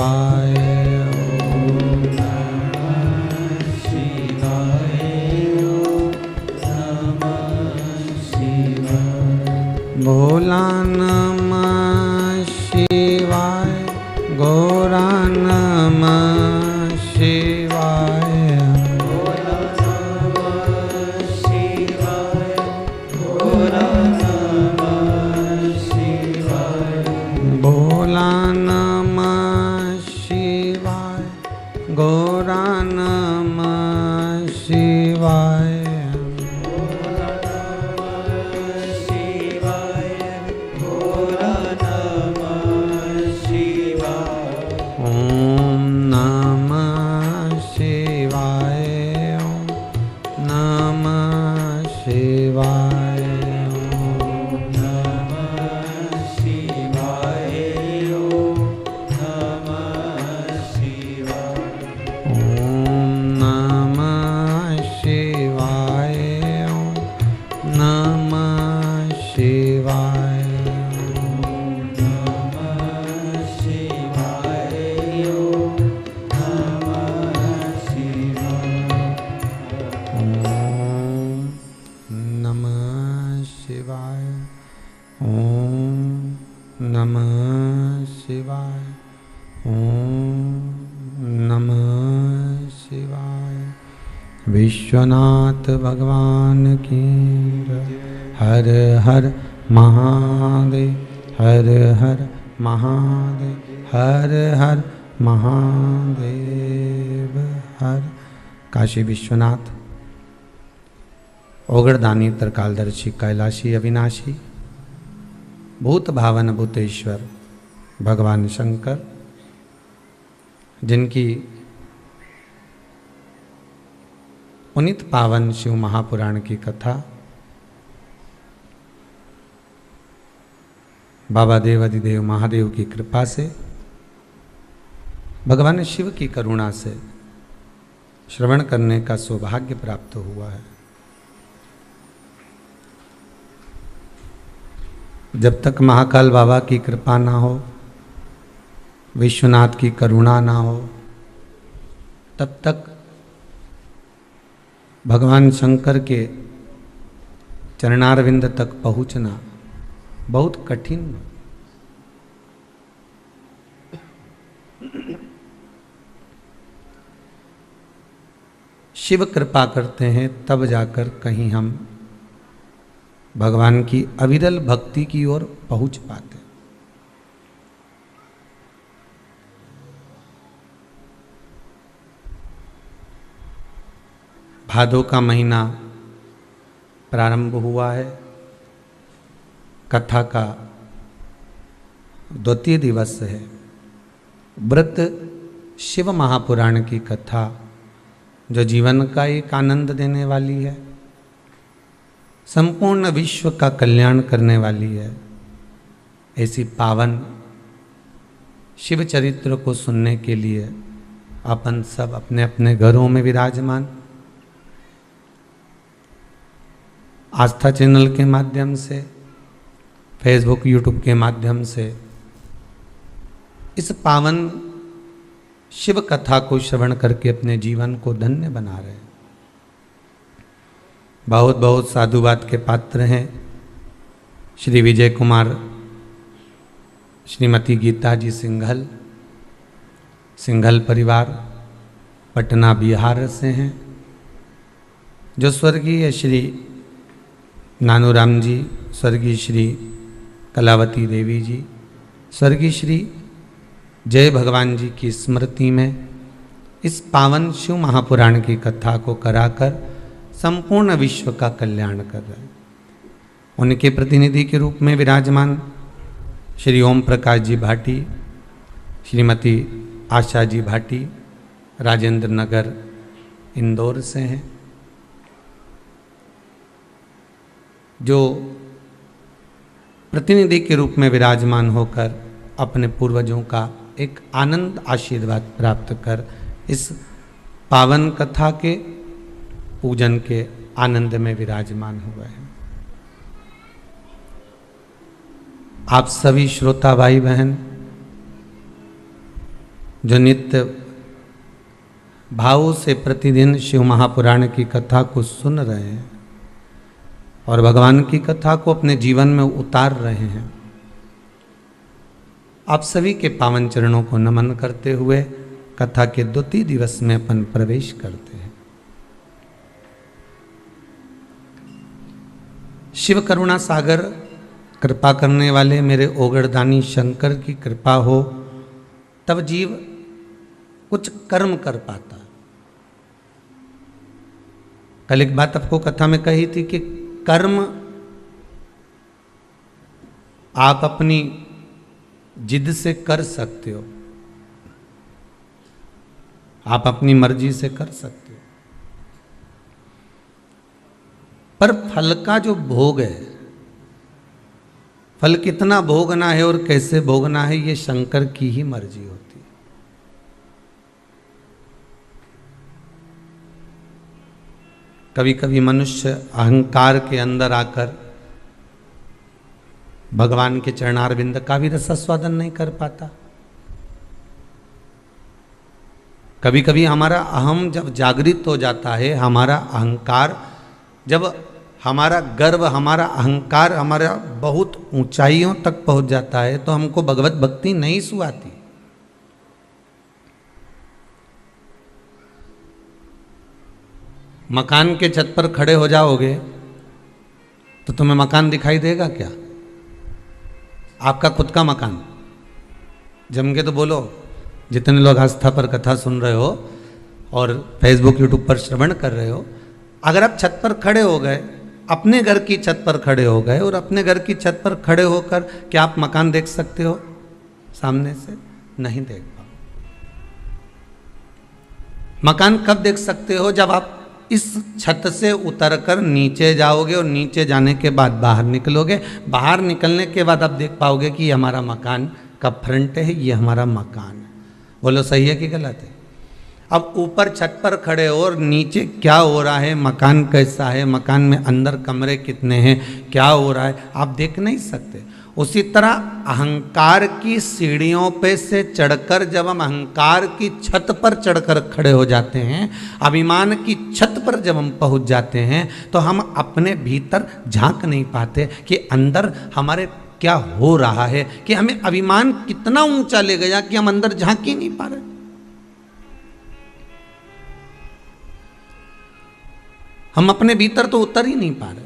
शिवाय। भोला नमः शिवाय, गौरा नमः शिवाय। भोला नमः शिवाय, गौरा नमः शिवाय। भोला नमः शिवाय, गौरा नमः शिवाय। विश्वनाथ भगवान की हर हर महादेव, हर हर महादेव, हर हर महादेव हर। काशी विश्वनाथ, ओगरदानी, तरकालदर्शी, कैलाशी, अविनाशी, भूत भावन भूतेश्वर भगवान शंकर, जिनकी पुनीत पावन शिव महापुराण की कथा बाबा देवाधिदेव महादेव की कृपा से, भगवान शिव की करुणा से श्रवण करने का सौभाग्य प्राप्त हुआ है। जब तक महाकाल बाबा की कृपा ना हो, विश्वनाथ की करुणा ना हो, तब तक भगवान शंकर के चरणारविंद तक पहुंचना बहुत कठिन। शिव कृपा करते हैं तब जाकर कहीं हम भगवान की अविरल भक्ति की ओर पहुंच पाते। भादों का महीना प्रारंभ हुआ है। कथा का द्वितीय दिवस है। व्रत शिव महापुराण की कथा जो जीवन का एक आनंद देने वाली है, संपूर्ण विश्व का कल्याण करने वाली है। ऐसी पावन शिव चरित्र को सुनने के लिए अपन सब अपने अपने घरों में विराजमान, आस्था चैनल के माध्यम से, फेसबुक यूट्यूब के माध्यम से इस पावन शिव कथा को श्रवण करके अपने जीवन को धन्य बना रहे हैं। बहुत बहुत साधुवाद के पात्र हैं श्री विजय कुमार, श्रीमती गीता जी सिंघल, सिंघल परिवार पटना बिहार से हैं, जो स्वर्गीय श्री नानूराम जी, स्वर्गीय श्री कलावती देवी जी, स्वर्गीय श्री जय भगवान जी की स्मृति में इस पावन शिव महापुराण की कथा को कराकर संपूर्ण विश्व का कल्याण कर रहे हैं। उनके प्रतिनिधि के रूप में विराजमान श्री ओम प्रकाश जी भाटी, श्रीमती आशा जी भाटी, राजेंद्र नगर इंदौर से हैं, जो प्रतिनिधि के रूप में विराजमान होकर अपने पूर्वजों का एक आनंद आशीर्वाद प्राप्त कर इस पावन कथा के पूजन के आनंद में विराजमान हुए हैं। आप सभी श्रोता भाई बहन जो नित्य भाव से प्रतिदिन शिव महापुराण की कथा को सुन रहे हैं और भगवान की कथा को अपने जीवन में उतार रहे हैं, आप सभी के पावन चरणों को नमन करते हुए कथा के द्वितीय दिवस में अपन प्रवेश करते हैं। शिव करुणा सागर कृपा करने वाले मेरे ओगड़दानी शंकर की कृपा हो तब जीव कुछ कर्म कर पाता। कल एक बात आपको कथा में कही थी कि कर्म आप अपनी जिद से कर सकते हो, आप अपनी मर्जी से कर सकते हो, पर फल का जो भोग है, फल कितना भोगना है और कैसे भोगना है, ये शंकर की ही मर्जी होती है। कभी कभी मनुष्य अहंकार के अंदर आकर भगवान के चरणारविंद का भी रसास्वादन नहीं कर पाता। कभी कभी हमारा अहम जब जागृत हो जाता है, हमारा अहंकार जब, हमारा गर्व, हमारा अहंकार हमारा बहुत ऊंचाइयों तक पहुंच जाता है, तो हमको भगवत भक्ति नहीं सुहाती। मकान के छत पर खड़े हो जाओगे तो तुम्हें मकान दिखाई देगा क्या? आपका खुद का मकान जम के तो बोलो। जितने लोग आस्था पर कथा सुन रहे हो और फेसबुक यूट्यूब पर श्रवण कर रहे हो, अगर आप छत पर खड़े हो गए, अपने घर की छत पर खड़े हो गए और अपने घर की छत पर खड़े होकर क्या आप मकान देख सकते हो? सामने से नहीं देख पाओ। मकान कब देख सकते हो? जब आप इस छत से उतरकर नीचे जाओगे और नीचे जाने के बाद बाहर निकलोगे। बाहर निकलने के बाद आप देख पाओगे कि ये हमारा मकान का फ्रंट है, ये हमारा मकान है। बोलो सही है कि गलत है? अब ऊपर छत पर खड़े हो और नीचे क्या हो रहा है, मकान कैसा है, मकान में अंदर कमरे कितने हैं, क्या हो रहा है, आप देख नहीं सकते। उसी तरह अहंकार की सीढ़ियों पे से चढ़कर जब हम अहंकार की छत पर चढ़कर खड़े हो जाते हैं, अभिमान की छत पर जब हम पहुंच जाते हैं, तो हम अपने भीतर झांक नहीं पाते कि अंदर हमारे क्या हो रहा है, कि हमें अभिमान कितना ऊंचा ले गया कि हम अंदर झांक ही नहीं पा रहे। हम अपने भीतर तो उतर ही नहीं पा रहे।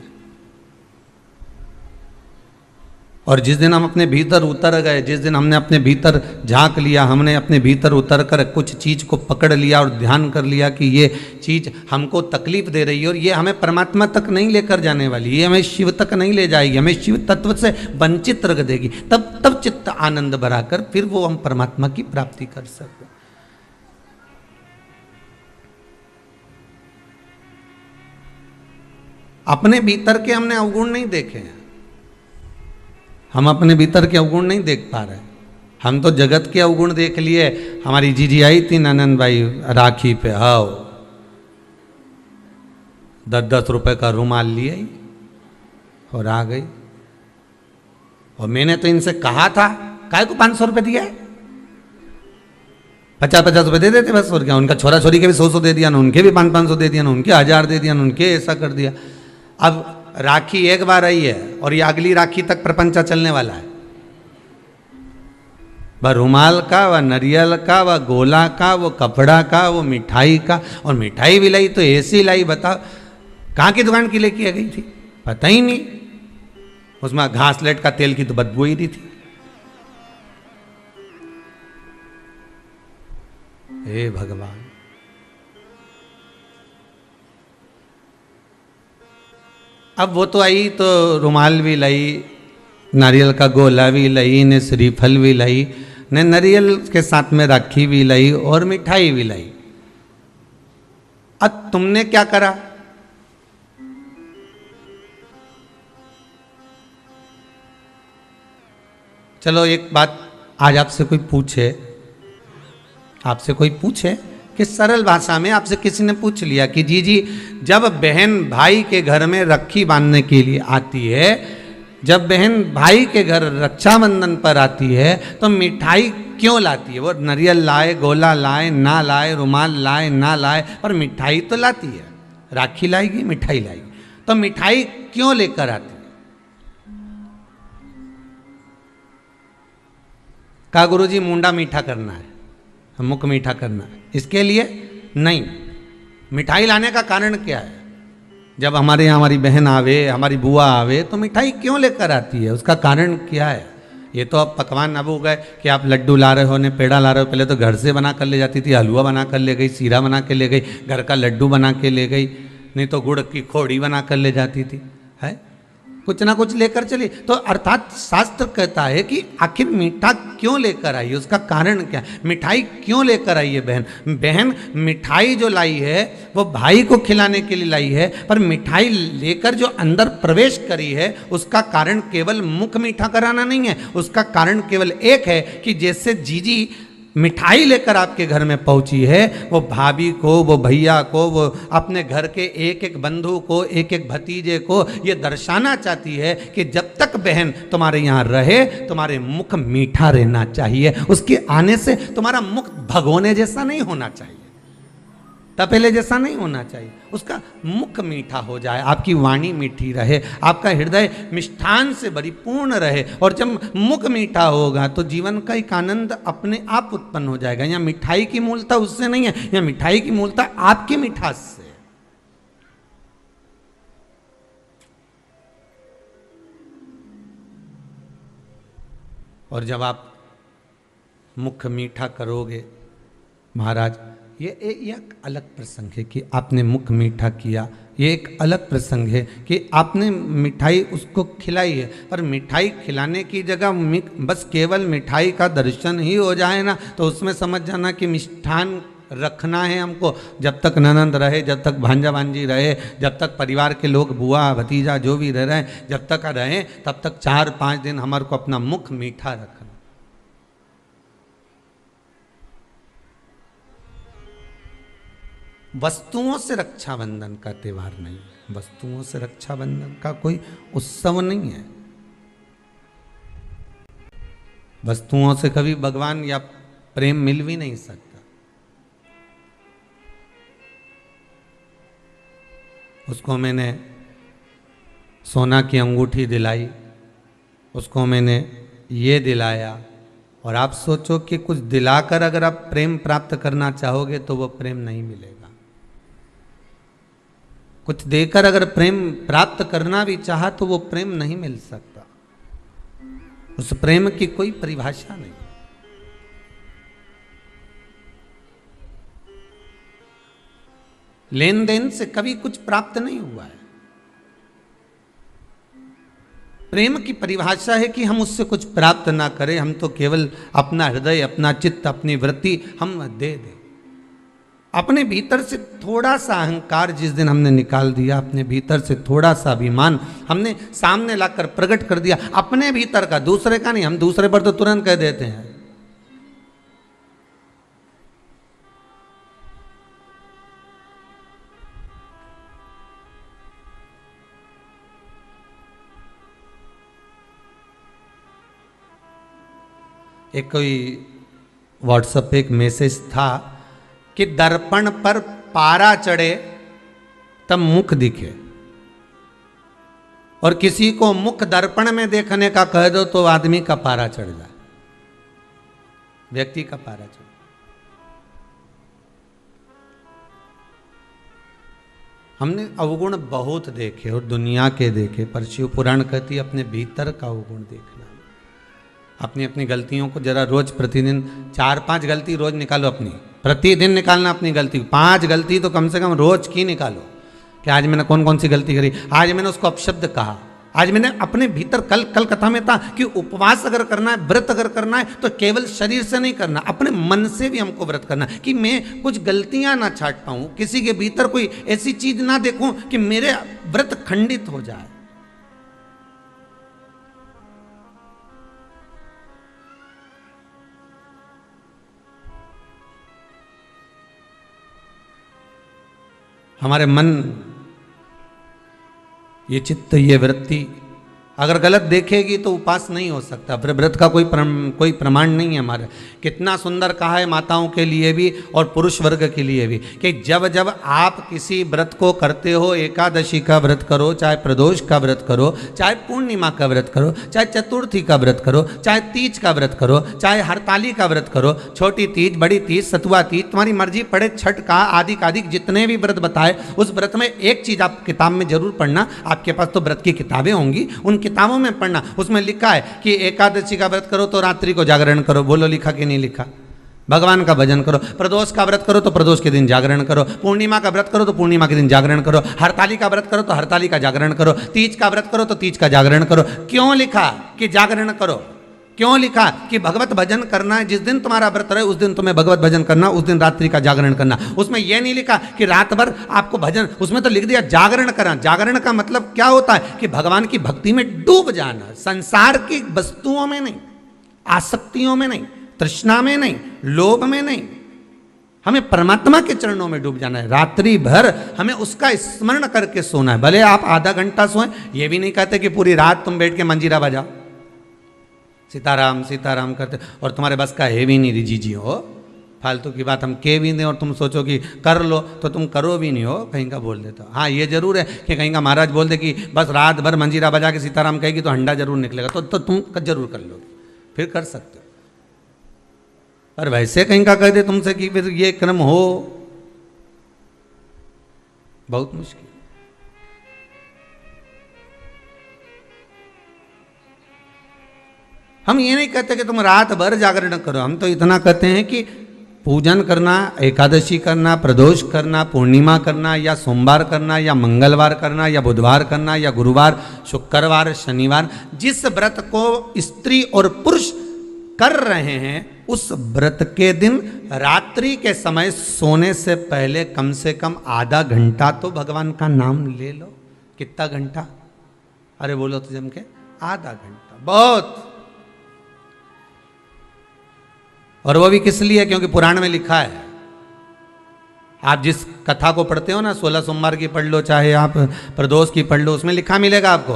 और जिस दिन हम अपने भीतर उतर गए, जिस दिन हमने अपने भीतर झांक लिया, हमने अपने भीतर उतर कर कुछ चीज़ को पकड़ लिया और ध्यान कर लिया कि ये चीज़ हमको तकलीफ दे रही है और ये हमें परमात्मा तक नहीं लेकर जाने वाली, ये हमें शिव तक नहीं ले जाएगी, हमें शिव तत्व से वंचित रख देगी, तब चित्त आनंद भराकर फिर वो हम परमात्मा की प्राप्ति कर सकते। अपने भीतर के हमने अवगुण नहीं देखे हैं, हम अपने भीतर के अवगुण नहीं देख पा रहे। हम तो जगत के अवगुण देख लिए। हमारी जीजी आई थी ननन भाई राखी पे, हाओ 10-10 रुपए का रुमाल लिए और आ गई। और मैंने तो इनसे कहा था, काय को 500 रुपए दिया है, 50-50 रुपए दे देते बस, और क्या। उनका छोरा छोरी के भी 100-100 दे दिया ना, उनके भी 500-500 दे दिया ना, उनके 1000 दे दिया ना, उनके ऐसा कर दिया। अब राखी एक बार आई है और ये अगली राखी तक प्रपंचा चलने वाला है। वह रुमाल का, वह नरियल का, वह गोला का, वो कपड़ा का, वो मिठाई का। और मिठाई भी लाई तो ऐसी लाई, बताओ कहाँ की दुकान की लेके आ गई थी, पता ही नहीं। उसमें घासलेट का तेल की तो बदबू ही रही थी। हे भगवान, अब वो तो आई तो रुमाल भी लाई, नारियल का गोला भी लाई ने, श्रीफल भी लाई ने, नारियल के साथ में राखी भी लाई और मिठाई भी लाई। अब तुमने क्या करा? चलो एक बात आज आपसे कोई पूछे, आपसे कोई पूछे कि सरल भाषा में आपसे किसी ने पूछ लिया कि जी जब बहन भाई के घर में राखी बांधने के लिए आती है, जब बहन भाई के घर रक्षाबंधन पर आती है, तो मिठाई क्यों लाती है? वो नारियल लाए, गोला लाए, ना लाए, रुमाल लाए, ना लाए, पर मिठाई तो लाती है। राखी लाएगी, मिठाई लाएगी, तो मिठाई क्यों लेकर आती है? कहा गुरुजी मुंडा मीठा करना है, मुख मीठा करना है, इसके लिए नहीं। मिठाई लाने का कारण क्या है? जब हमारे यहाँ हमारी बहन आवे, हमारी बुआ आवे, तो मिठाई क्यों लेकर आती है? उसका कारण क्या है? ये तो अब पकवान अब हो गए कि आप लड्डू ला रहे हो, ने पेड़ा ला रहे हो। पहले तो घर से बना कर ले जाती थी, हलवा बना कर ले गई, सीरा बना के ले गई, घर का लड्डू बना के ले गई, नहीं तो गुड़ की खोड़ी बना कर ले जाती थी, है कुछ ना कुछ लेकर चली। तो अर्थात शास्त्र कहता है कि आखिर मीठा क्यों लेकर आई है, उसका कारण क्या है? मिठाई क्यों लेकर आई है बहन? बहन मिठाई जो लाई है वो भाई को खिलाने के लिए लाई है, पर मिठाई लेकर जो अंदर प्रवेश करी है उसका कारण केवल मुख मीठा कराना नहीं है। उसका कारण केवल एक है कि जैसे जीजी मिठाई लेकर आपके घर में पहुंची है, वो भाभी को, वो भैया को, वो अपने घर के एक एक बंधु को, एक एक भतीजे को ये दर्शाना चाहती है कि जब तक बहन तुम्हारे यहाँ रहे तुम्हारे मुख मीठा रहना चाहिए। उसके आने से तुम्हारा मुख भगोने जैसा नहीं होना चाहिए, तपेले जैसा नहीं होना चाहिए। उसका मुख मीठा हो जाए, आपकी वाणी मीठी रहे, आपका हृदय मिष्ठान से परिपूर्ण रहे। और जब मुख मीठा होगा तो जीवन का एक आनंद अपने आप उत्पन्न हो जाएगा। यहाँ मिठाई की मूलता उससे नहीं है, यहाँ मिठाई की मूलता आपकी मिठास से। और जब आप मुख मीठा करोगे महाराज, ये एक अलग प्रसंग है कि आपने मुख मीठा किया। ये एक अलग प्रसंग है कि आपने मिठाई उसको खिलाई है, पर मिठाई खिलाने की जगह बस केवल मिठाई का दर्शन ही हो जाए ना, तो उसमें समझ जाना कि मिष्ठान रखना है हमको। जब तक ननंद रहे, जब तक भांजा भांजी रहे, जब तक परिवार के लोग बुआ भतीजा जो भी रह रहे हैं, जब तक रहें तब तक 4-5 दिन हमारे को अपना मुख मीठा रखना। वस्तुओं से रक्षाबंधन का त्यौहार नहीं है, वस्तुओं से रक्षाबंधन का कोई उत्सव नहीं है। वस्तुओं से कभी भगवान या प्रेम मिल भी नहीं सकता। उसको मैंने सोना की अंगूठी दिलाई, उसको मैंने ये दिलाया, और आप सोचो कि कुछ दिलाकर अगर आप प्रेम प्राप्त करना चाहोगे तो वो प्रेम नहीं मिलेगा। कुछ देकर अगर प्रेम प्राप्त करना भी चाहा तो वो प्रेम नहीं मिल सकता। उस प्रेम की कोई परिभाषा नहीं। लेन देन से कभी कुछ प्राप्त नहीं हुआ है। प्रेम की परिभाषा है कि हम उससे कुछ प्राप्त ना करें, हम तो केवल अपना हृदय, अपना चित्त, अपनी वृत्ति हम दे दें। अपने भीतर से थोड़ा सा अहंकार जिस दिन हमने निकाल दिया, अपने भीतर से थोड़ा सा अभिमान हमने सामने लाकर प्रकट कर दिया, अपने भीतर का, दूसरे का नहीं। हम दूसरे पर तो तुरंत कह देते हैं। एक कोई व्हाट्सएप पे एक मैसेज था कि दर्पण पर पारा चढ़े तब मुख दिखे, और किसी को मुख दर्पण में देखने का कह दो तो आदमी का पारा चढ़ जाए, व्यक्ति का पारा चढ़। हमने अवगुण बहुत देखे और दुनिया के देखे, पर शिव पुराण कहती अपने भीतर का अवगुण देखना। अपनी अपनी गलतियों को जरा रोज प्रतिदिन 4-5 गलती रोज निकालो, अपनी प्रतिदिन निकालना अपनी गलती। 5 गलती तो कम से कम रोज की निकालो कि आज मैंने कौन कौन सी गलती करी, आज मैंने उसको अपशब्द कहा, आज मैंने अपने भीतर कल कथा में था कि उपवास अगर करना है, व्रत अगर करना है तो केवल शरीर से नहीं करना, अपने मन से भी हमको व्रत करना कि मैं कुछ गलतियां ना छाट पाऊं, किसी के भीतर कोई ऐसी चीज ना देखूं कि मेरे व्रत खंडित हो जाए। हमारे मन, ये चित्त, ये वृत्ति अगर गलत देखेगी तो उपास नहीं हो सकता, फिर व्रत का कोई प्रमाण नहीं है हमारे। कितना सुंदर कहा है माताओं के लिए भी और पुरुष वर्ग के लिए भी कि जब जब आप किसी व्रत को करते हो, एकादशी का व्रत करो, चाहे प्रदोष का व्रत करो, चाहे पूर्णिमा का व्रत करो, चाहे चतुर्थी का व्रत करो, चाहे तीज का व्रत करो, चाहे हरताली का व्रत करो, छोटी तीज, बड़ी तीज, सतुआ तीज, तुम्हारी मर्जी पड़े, छठ का, आदि आदि जितने भी व्रत बताए, उस व्रत में एक चीज आप किताब में जरूर पढ़ना, आपके पास तो व्रत की किताबें होंगी, उन किताबों में पढ़ना, उसमें लिखा है कि एकादशी का व्रत करो तो रात्रि को जागरण करो। बोलो लिखा कि नहीं लिखा? भगवान का भजन करो। प्रदोष का व्रत करो तो प्रदोष के दिन जागरण करो। पूर्णिमा का व्रत करो तो पूर्णिमा के दिन जागरण करो। हरताली का व्रत करो तो हरताली का जागरण करो। तीज का व्रत करो तो तीज का जागरण करो। क्यों लिखा कि जागरण करो? क्यों लिखा कि भगवत भजन करना है? जिस दिन तुम्हारा व्रत रहे उस दिन तुम्हें भगवत भजन करना, उस दिन रात्रि का जागरण करना। उसमें यह नहीं लिखा कि रात भर आपको भजन, उसमें तो लिख दिया जागरण करना। जागरण का मतलब क्या होता है कि भगवान की भक्ति में डूब जाना, संसार की वस्तुओं में नहीं, आसक्तियों में नहीं, तृष्णा में नहीं, लोभ में नहीं, हमें परमात्मा के चरणों में डूब जाना है। रात्रि भर हमें उसका स्मरण करके सोना है। भले आप आधा घंटा सोएं, ये भी नहीं कहते कि पूरी रात तुम बैठ के मंजीरा बजाओ, सीताराम सीताराम करते, और तुम्हारे बस का है भी नहीं रिजी जी हो, फालतू की बात हम कह भी नहीं और तुम सोचो कि कर लो तो तुम करो भी नहीं हो, कहीं का बोल देते हो। हाँ ये जरूर है कि कहीं का महाराज बोल दे कि बस रात भर मंजीरा बजा के सीताराम कहेगी तो हंडा जरूर निकलेगा, तो तुम जरूर कर लोगे, फिर कर सकते हो। पर वैसे कहीं का कह दे तुमसे कि फिर ये क्रम हो, बहुत मुश्किल। हम ये नहीं कहते कि तुम रात भर जागरण करो, हम तो इतना कहते हैं कि पूजन करना, एकादशी करना, प्रदोष करना, पूर्णिमा करना, या सोमवार करना, या मंगलवार करना, या बुधवार करना, या गुरुवार, शुक्रवार, शनिवार, जिस व्रत को स्त्री और पुरुष कर रहे हैं उस व्रत के दिन रात्रि के समय सोने से पहले कम से कम आधा घंटा तो भगवान का नाम ले लो। कितना घंटा? अरे बोलो तो जम के आधा घंटा बहुत। और वो भी किस लिए? क्योंकि पुराण में लिखा है। आप जिस कथा को पढ़ते हो ना, 16 सोमवार की पढ़ लो, चाहे आप प्रदोष की पढ़ लो, उसमें लिखा मिलेगा आपको।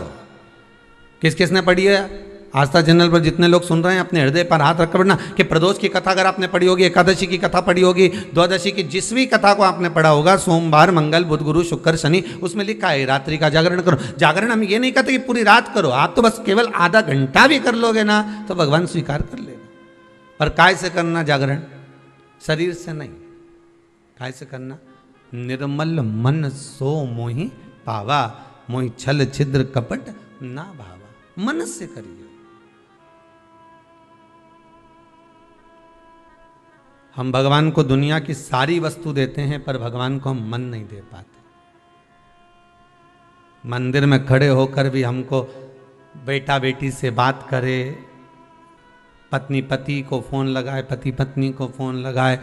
किस किसने पढ़ी है? आस्था चैनल पर जितने लोग सुन रहे हैं अपने हृदय पर हाथ रख कर पढ़ना कि प्रदोष की कथा अगर आपने पढ़ी होगी, एकादशी की कथा पढ़ी होगी, द्वादशी की जिस भी कथा को आपने पढ़ा होगा, सोमवार, मंगल, बुध, गुरु, शुक्र, शनि, उसमें लिखा है रात्रि का जागरण करो। जागरण हम ये नहीं कहते कि पूरी रात करो, आप तो बस केवल आधा घंटा भी कर लोगे ना तो भगवान स्वीकार कर लेगा। पर काय से करना जागरण? शरीर से नहीं। काय से करना? निर्मल मन सो मोहि पावा, मोहि छल छिद्र कपट ना भावा। मन से करिए। हम भगवान को दुनिया की सारी वस्तु देते हैं पर भगवान को हम मन नहीं दे पाते। मंदिर में खड़े होकर भी हमको बेटा बेटी से बात करे, पत्नी पति को फोन लगाए, पति पत्नी को फोन लगाए,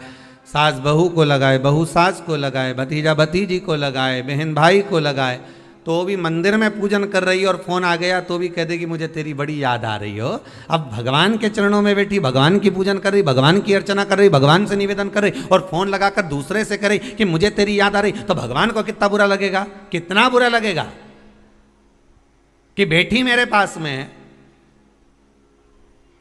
सास बहू को लगाए, बहू सास को लगाए, भतीजा भतीजी को लगाए, बहन भाई को लगाए, तो भी मंदिर में पूजन कर रही है और फोन आ गया तो भी कह देगी मुझे तेरी बड़ी याद आ रही हो। अब भगवान के चरणों में बैठी भगवान की पूजन कर रही, भगवान की अर्चना कर रही, भगवान से निवेदन कर रही, और फोन लगाकर दूसरे से करे कि मुझे तेरी याद आ रही, तो भगवान को कितना बुरा लगेगा? कितना बुरा लगेगा कि बेटी मेरे पास में है।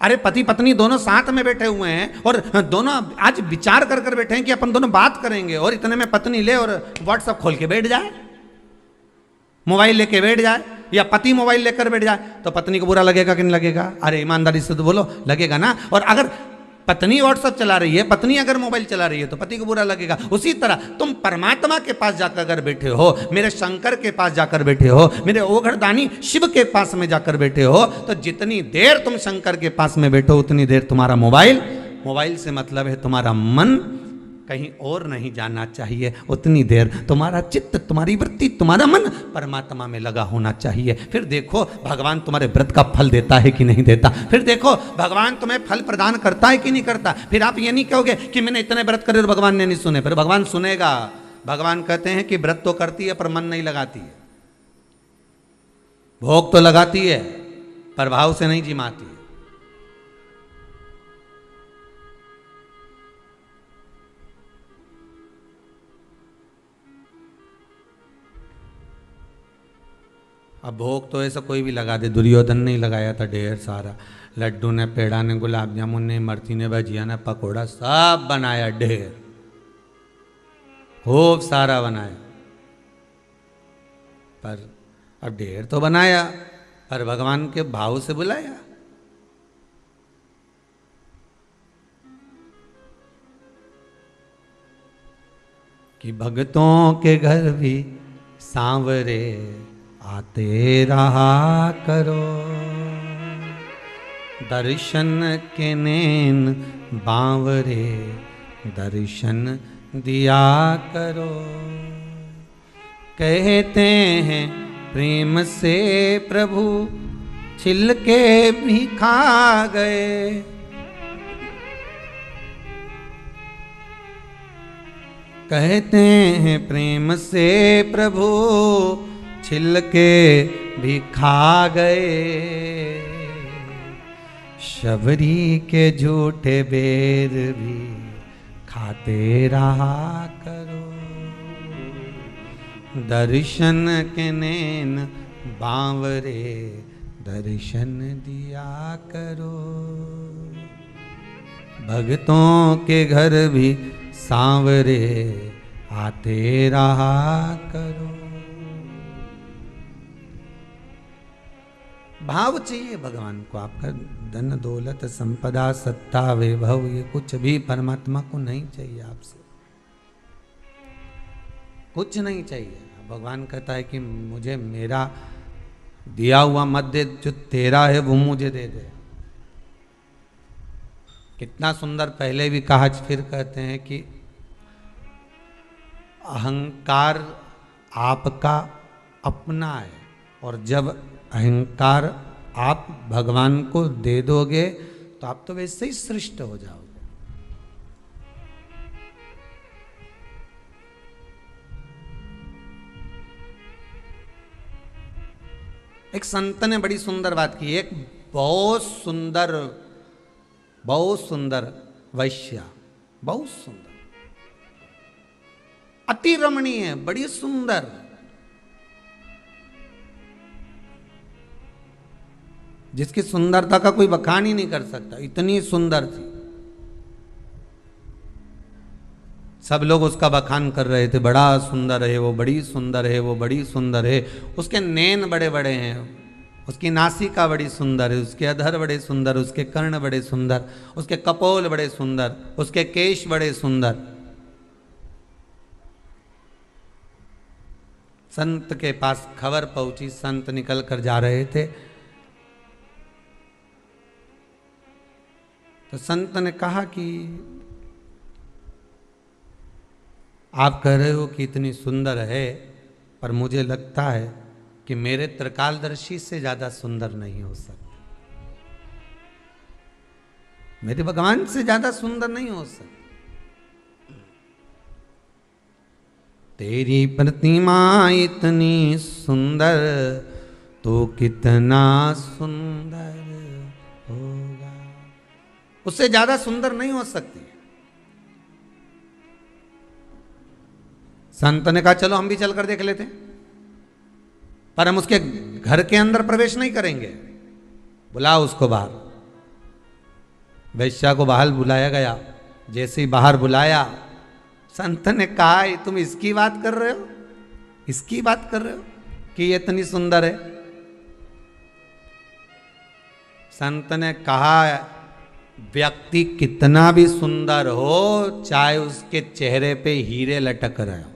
अरे पति पत्नी दोनों साथ में बैठे हुए हैं और दोनों आज विचार कर कर बैठे हैं कि अपन दोनों बात करेंगे, और इतने में पत्नी ले और व्हाट्सएप खोल के बैठ जाए, मोबाइल लेके बैठ जाए, या पति मोबाइल लेकर बैठ जाए, तो पत्नी को बुरा लगेगा कि नहीं लगेगा? अरे ईमानदारी से तो बोलो, लगेगा ना। और अगर पत्नी व्हाट्सएप चला रही है, पत्नी अगर मोबाइल चला रही है तो पति को बुरा लगेगा। उसी तरह तुम परमात्मा के पास जाकर अगर बैठे हो, मेरे शंकर के पास जाकर बैठे हो, मेरे ओघड़दानी शिव के पास में जाकर बैठे हो, तो जितनी देर तुम शंकर के पास में बैठो उतनी देर तुम्हारा मोबाइल से मतलब है तुम्हारा मन कहीं और नहीं जाना चाहिए, उतनी देर तुम्हारा चित्त, तुम्हारी वृत्ति, तुम्हारा मन परमात्मा में लगा होना चाहिए। फिर देखो भगवान तुम्हारे व्रत का फल देता है कि नहीं देता, फिर देखो भगवान तुम्हें फल प्रदान करता है कि नहीं करता। फिर आप ये नहीं कहोगे कि मैंने इतने व्रत करे और भगवान ने नहीं सुने, फिर भगवान सुनेगा। भगवान कहते हैं कि व्रत तो करती है पर मन नहीं लगाती है, भोग तो लगाती है पर भाव से नहीं जिमाती है। अब भोग तो ऐसा कोई भी लगा दे, दुर्योधन ने ही लगाया था ढेर सारा, लड्डू ने, पेड़ा ने, गुलाब जामुन ने, इमरती ने, भजिया ने, पकोड़ा, सब बनाया ढेर, खूब सारा बनाया। पर अब ढेर तो बनाया, पर भगवान के भाव से बुलाया। कि भक्तों के घर भी सांवरे आते रहा करो, दर्शन के नैन बांवरे दर्शन दिया करो। कहते हैं प्रेम से प्रभु छिलके भी खा गए, कहते हैं प्रेम से प्रभु छिलके भी खा गए, शबरी के झूठे बेर भी खाते रहा करो, दर्शन के नैन बांवरे दर्शन दिया करो। भक्तों के घर भी सांवरे आते रहा करो। भाव चाहिए भगवान को। आपका धन दौलत संपदा सत्ता वैभव ये कुछ भी परमात्मा को नहीं चाहिए, आपसे कुछ नहीं चाहिए। भगवान कहता है कि मुझे मेरा दिया हुआ मत दे, जो तेरा है वो मुझे दे दे। कितना सुंदर, पहले भी कहा, फिर कहते हैं कि अहंकार आपका अपना है, और जब अहंकार आप भगवान को दे दोगे तो आप तो वैसे ही सृष्ट हो जाओगे। एक संत ने बड़ी सुंदर बात की। एक बहुत सुंदर वैश्या, बहुत सुंदर, अति रमणीय, बड़ी सुंदर, जिसकी सुंदरता का कोई बखान ही नहीं कर सकता, इतनी सुंदर थी। सब लोग उसका बखान कर रहे थे, बड़ा सुंदर है वो, बड़ी सुंदर है वो, बड़ी सुंदर है। उसके नैन बड़े बड़े हैं, उसकी नासिका बड़ी सुंदर है, उसके अधर बड़े सुंदर, उसके कर्ण बड़े सुंदर, उसके कपोल बड़े सुंदर, उसके केश बड़े सुंदर। संत के पास खबर पहुंची, संत निकल कर जा रहे थे, तो संत ने कहा कि आप कह रहे हो कि इतनी सुंदर है, पर मुझे लगता है कि मेरे त्रिकालदर्शी से ज्यादा सुंदर नहीं हो सकता, मेरे भगवान से ज्यादा सुंदर नहीं हो सकता। तेरी प्रतिमा इतनी सुंदर तो कितना सुंदर होगा, उससे ज्यादा सुंदर नहीं हो सकती। संत ने कहा चलो हम भी चलकर देख लेते हैं, पर हम उसके घर के अंदर प्रवेश नहीं करेंगे, बुलाओ उसको बाहर। वैश्या को बाहर बुलाया गया। जैसे ही बाहर बुलाया, संत ने कहा तुम इसकी बात कर रहे हो, इसकी बात कर रहे हो कि ये इतनी सुंदर है। संत ने कहा व्यक्ति कितना भी सुंदर हो, चाहे उसके चेहरे पे हीरे लटक रहे हो।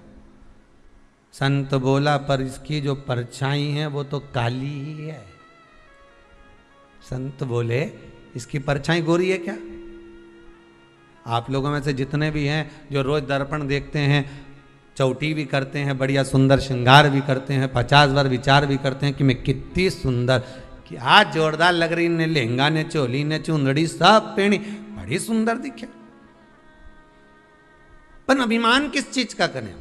संत बोला पर इसकी जो परछाई है वो तो काली ही है। संत बोले इसकी परछाई गोरी है क्या? आप लोगों में से जितने भी हैं जो रोज दर्पण देखते हैं, चौटी भी करते हैं, बढ़िया सुंदर श्रृंगार भी करते हैं, 50 बार विचार भी करते हैं कि मैं कितनी सुंदर, कि आज जोरदार लग रही ने, लहंगा ने, चोली ने, चुंदड़ी सब पहनी, बड़ी सुंदर दिखे। पर अभिमान किस चीज का करें?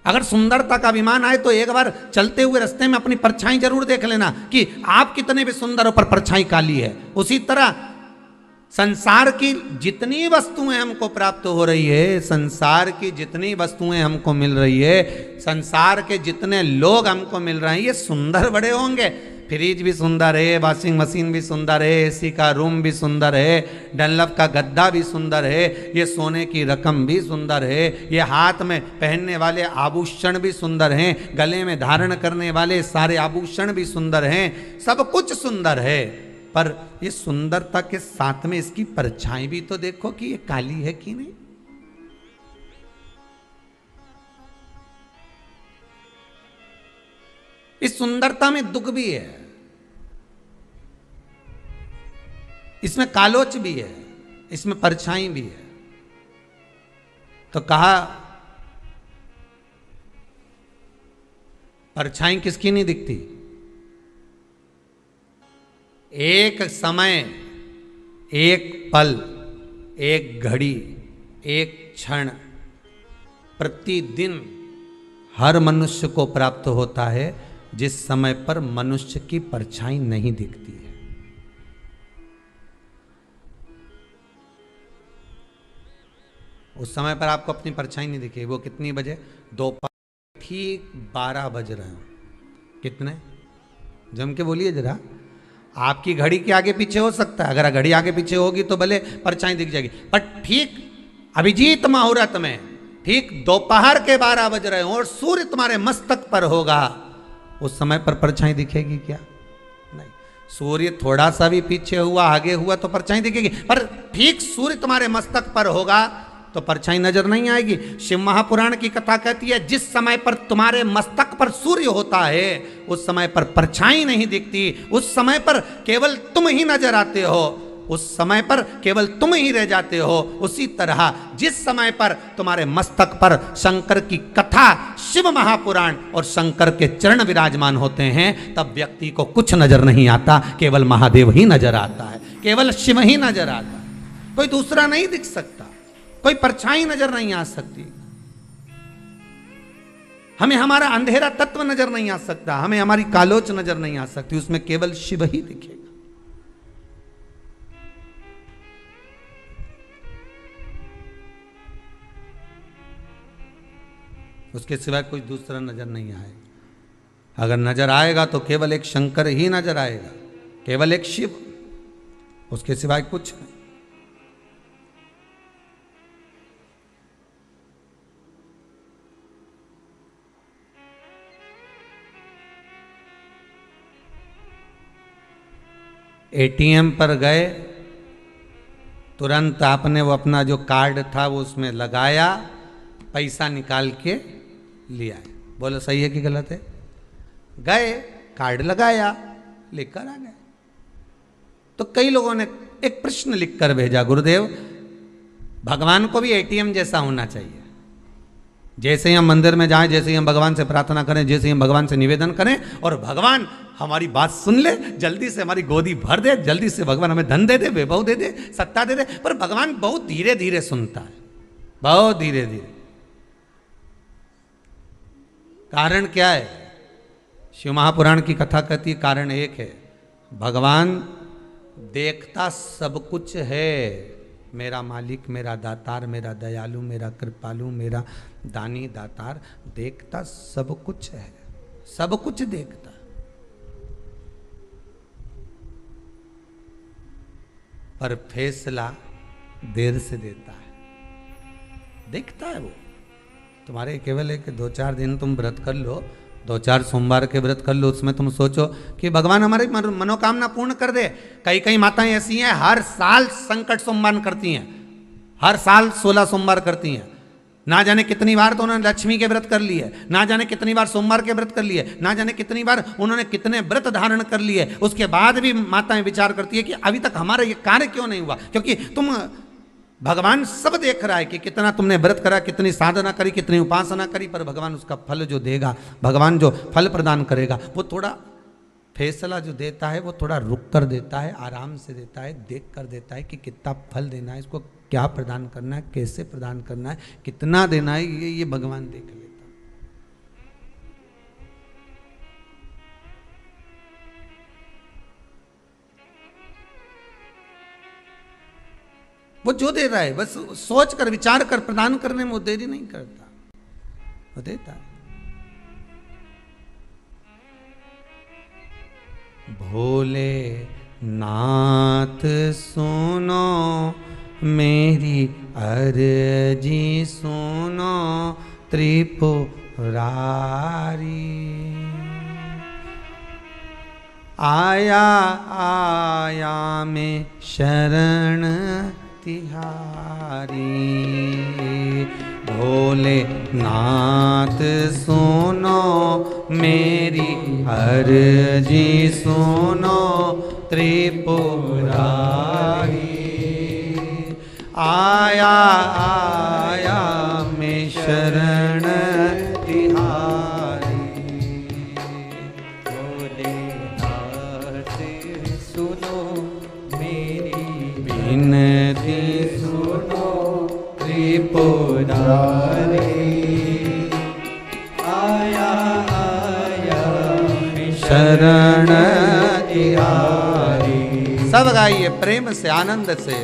अगर सुंदरता का अभिमान आए तो एक बार चलते हुए रास्ते में अपनी परछाई जरूर देख लेना कि आप कितने भी सुंदर हो पर परछाई काली है। उसी तरह संसार की जितनी वस्तुएं हमको प्राप्त हो रही है, संसार की जितनी वस्तुएं हमको मिल रही है, संसार के जितने लोग हमको मिल रहे हैं, ये सुंदर बड़े होंगे। फ्रिज भी सुंदर है, वॉशिंग मशीन भी सुंदर है, एसी का रूम भी सुंदर है, डनलप का गद्दा भी सुंदर है, ये सोने की रकम भी सुंदर है, ये हाथ में पहनने वाले आभूषण भी सुंदर हैं, गले में धारण करने वाले सारे आभूषण भी सुंदर हैं, सब कुछ सुंदर है। पर ये सुंदरता के साथ में इसकी परछाई भी तो देखो कि ये काली है कि नहीं। इस सुंदरता में दुख भी है, इसमें कालोच भी है, इसमें परछाई भी है। तो कहा परछाई किसकी नहीं दिखती। एक समय, एक पल, एक घड़ी, एक क्षण प्रतिदिन हर मनुष्य को प्राप्त होता है जिस समय पर मनुष्य की परछाई नहीं दिखती है। उस समय पर आपको अपनी परछाई नहीं दिखेगी। वो कितनी बजे? दोपहर ठीक 12 बज रहे हो। कितने? जम के बोलिए जरा। आपकी घड़ी के आगे पीछे हो सकता है, अगर घड़ी आगे पीछे होगी तो भले परछाई दिख जाएगी, पर ठीक अभिजीत मुहूर्त में ठीक दोपहर के 12 बज रहे हो और सूर्य तुम्हारे मस्तक पर होगा, उस समय पर परछाई दिखेगी क्या? नहीं। सूर्य थोड़ा सा भी पीछे हुआ, आगे हुआ तो परछाई दिखेगी, पर ठीक सूर्य तुम्हारे मस्तक पर होगा तो परछाई नजर नहीं आएगी। शिव महापुराण की कथा कहती है जिस समय पर तुम्हारे मस्तक पर सूर्य होता है उस समय पर परछाई नहीं दिखती, उस समय पर केवल तुम ही नजर आते हो, उस समय पर केवल तुम ही रह जाते हो। उसी तरह जिस समय पर तुम्हारे मस्तक पर शंकर की कथा, शिव महापुराण और शंकर के चरण विराजमान होते हैं, तब व्यक्ति को कुछ नजर नहीं आता, केवल महादेव ही नजर आता है, केवल शिव ही नजर आता है, कोई दूसरा नहीं दिख सकता, कोई परछाई नजर नहीं आ सकती। हमें हमारा अंधेरा तत्व नजर नहीं आ सकता, हमें हमारी कालोच नजर नहीं आ सकती, उसमें केवल शिव ही दिखेगा। उसके सिवाय कोई दूसरा नजर नहीं आएगा। अगर नजर आएगा तो केवल एक शंकर ही नजर आएगा, केवल एक शिव, उसके सिवाय कुछ नहीं। एटीएम पर गए, तुरंत आपने वो अपना जो कार्ड था वो उसमें लगाया, पैसा निकाल के लिया है। बोलो सही है कि गलत है? गए, कार्ड लगाया, लेकर आ गए। तो कई लोगों ने एक प्रश्न लिखकर भेजा, गुरुदेव भगवान को भी एटीएम जैसा होना चाहिए। जैसे ही हम मंदिर में जाएं, जैसे ही हम भगवान से प्रार्थना करें, जैसे ही हम भगवान से निवेदन करें और भगवान हमारी बात सुन ले, जल्दी से हमारी गोदी भर दे, जल्दी से भगवान हमें धन दे दे, वैभव दे दे, सत्ता दे दे। पर भगवान बहुत धीरे धीरे सुनता है, बहुत धीरे धीरे। कारण क्या है? शिव महापुराण की कथा कहती है कारण एक है, भगवान देखता सब कुछ है। मेरा मालिक, मेरा दातार, मेरा दयालु, मेरा कृपालु, मेरा दानी दातार देखता सब कुछ है, सब कुछ देखता। पर फैसला देर से देता है। देखता है वो। तुम्हारे केवल एक 2-4 दिन तुम व्रत कर लो, 2-4 सोमवार के व्रत कर लो, उसमें तुम सोचो कि भगवान हमारी मनोकामना पूर्ण कर दे। कई कई माताएं ऐसी हैं हर साल संकट सोमवार करती हैं, हर साल 16 सोमवार करती हैं। ना जाने कितनी बार तो उन्होंने लक्ष्मी के व्रत कर लिए, ना जाने कितनी बार सोमवार के व्रत कर लिए, ना जाने कितनी बार उन्होंने कितने व्रत धारण कर लिए। उसके बाद भी माताएं विचार करती है कि अभी तक हमारा ये कार्य क्यों नहीं हुआ। क्योंकि तुम, भगवान सब देख रहा है कि कितना तुमने व्रत करा, कितनी साधना करी, कितनी उपासना करी, पर भगवान उसका फल जो देगा, भगवान जो फल प्रदान करेगा, वो थोड़ा फैसला जो देता है वो थोड़ा रुक कर देता है, आराम से देता है, देख कर देता है कि कितना फल देना है, इसको क्या प्रदान करना है, कैसे प्रदान करना है, कितना देना है, ये भगवान देख लेता है। वो जो दे रहा है बस सोच कर विचार कर प्रदान करने में वो देरी नहीं करता, वो देता है। भोले नाथ सुनो मेरी अर्जी सुनो त्रिपुरारी, आया आया में शरण तिहारी। भोले नाथ सुनो मेरी अर्जी सुनो त्रिपुरारी, आया आया में शरण तिहारी। भोले नाथ सुनो मेरी विनती सुनो त्रिपुरारी, आया आया शरण तिहारी। सब गाइए प्रेम से आनंद से।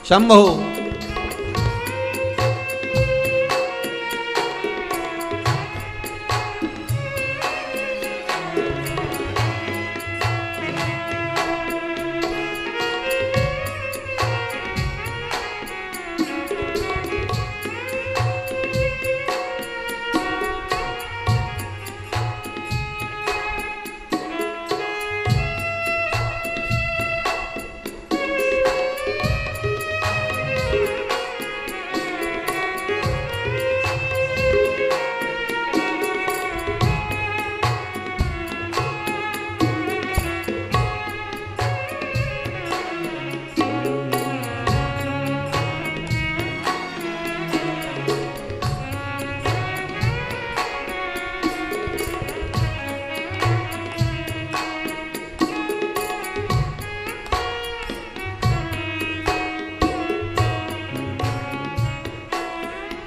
शंभो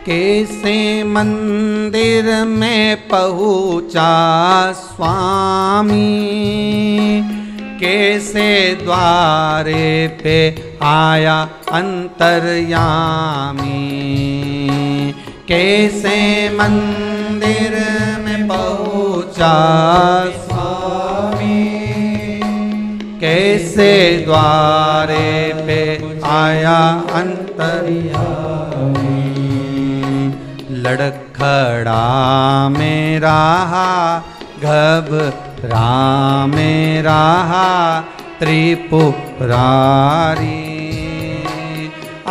कैसे मंदिर में पहुँचा स्वामी, कैसे द्वारे पे आया अंतर्यामी। कैसे मंदिर में पहुँचा स्वामी, कैसे द्वारे पे आया अंतर्यामी। लड़खड़ा में रहा घबरा में रहा त्रिपुरारी,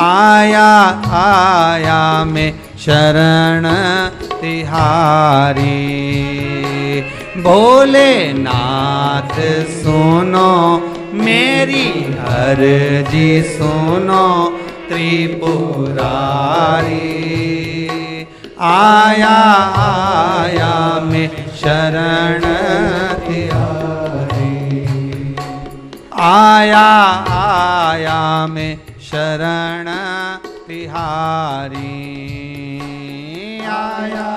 आया आया में शरण तिहारी। भोलेनाथ सुनो मेरी अर्जी सुनो त्रिपुरारी, आया आया में शरण तिहारी, आया आया में शरण तिहारी, आया